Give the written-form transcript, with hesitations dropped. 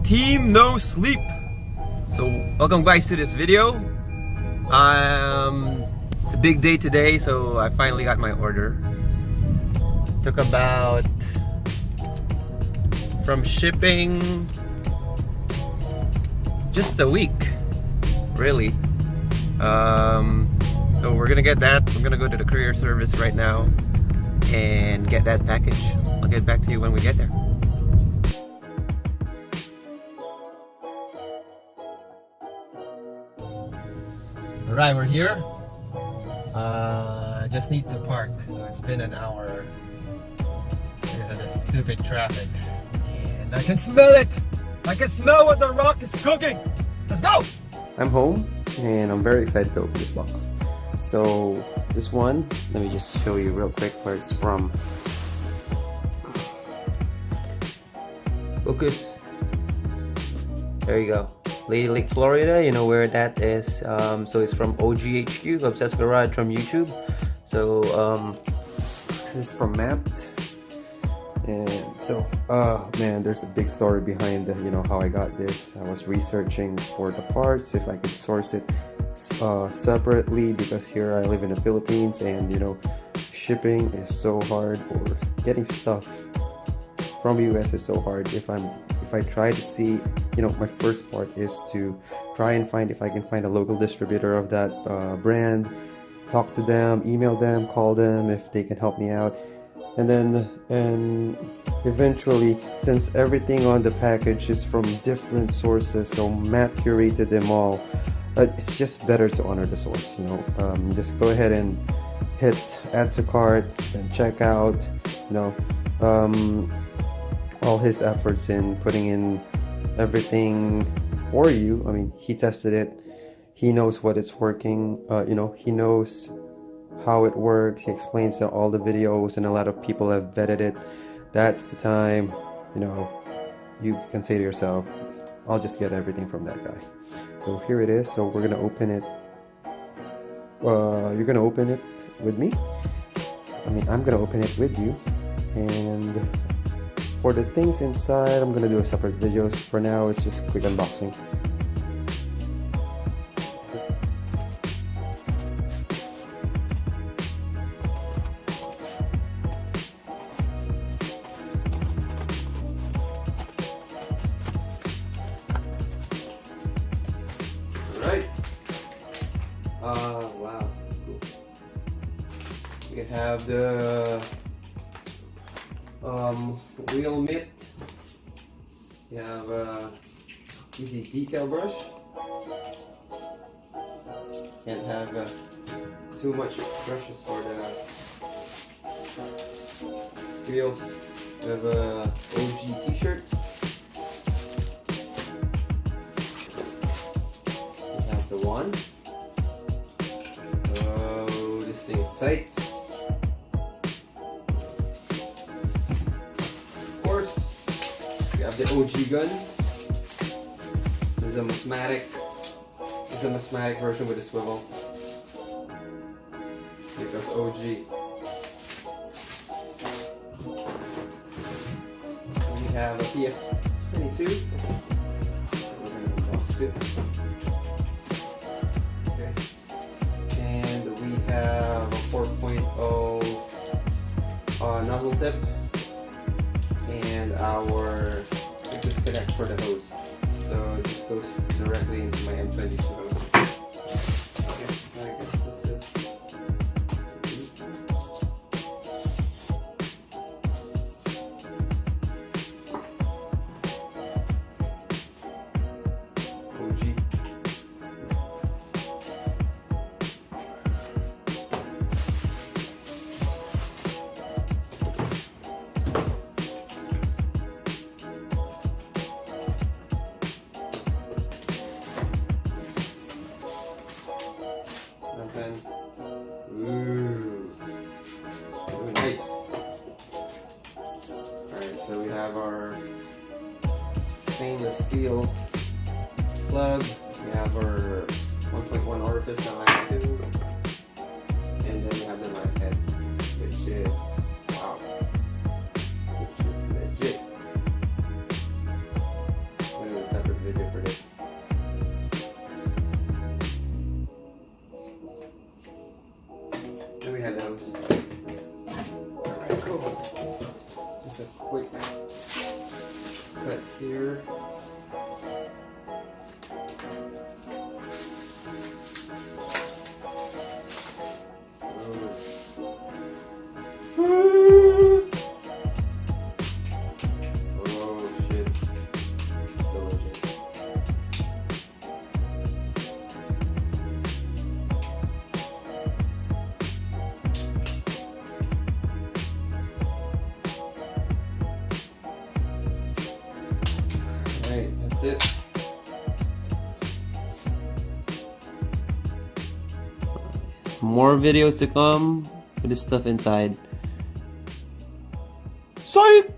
Team No Sleep. So welcome guys to this video. It's a big day today, so I finally got my order. Took about, from shipping, just a week, really. So we're gonna get that. I'm gonna go to the courier service right now and get that package. I'll get back to you when we get there. Alright, we're here. I just need to park. So it's been an hour because of this stupid traffic. And I can smell it! I can smell what the rock is cooking! Let's go! I'm home and I'm very excited to open this box. So this one, let me just show you real quick where it's from. Focus. There you go. Lady Lake, Florida, you know where that is. So it's from OGHQ, Obsessed Garage from YouTube. So this is from Mapped. And so, man, there's a big story behind how I got this. I was researching for the parts, if I could source it separately, because here I live in the Philippines and shipping is so hard, or getting stuff from US is so hard. If I try to see, my first part is to try and find if I can find a local distributor of that brand, talk to them, email them, call them if they can help me out. And eventually, since everything on the package is from different sources, so Matt curated them all, it's just better to honor the source. Just go ahead and hit add to cart and check out. All his efforts in putting in everything for you. I mean, he tested it. He knows what it's working. He knows how it works. He explains in all the videos, and a lot of people have vetted it. That's the time, you can say to yourself, I'll just get everything from that guy. So here it is. So we're gonna open it. You're gonna open it with me. I'm gonna open it with you. And for the things inside, I'm gonna do a separate videos. For now, it's just quick unboxing. Alright. Wow. Cool. We have the wheel mitt. You have a easy detail brush. Can't have too much brushes for the wheels. We have a OG t-shirt. We have the one. Oh, this thing is tight. The OG gun. This is a Masmatic version with a swivel. Here goes OG. We have a PF22. We're going to box it. Okay. And we have a 4.0 nozzle tip. And our disconnect for the hose, so it just goes directly into my M22 hose. Okay, I guess this is OG. Ooh, so nice. Alright, so we have our stainless steel plug. We have our 1.1 orifice that I have too. And then we have the rice head, which is, wow, which is legit. Look at cut here. Oh shit. So legit. Alright, that's it. More videos to come with this stuff inside. Psych!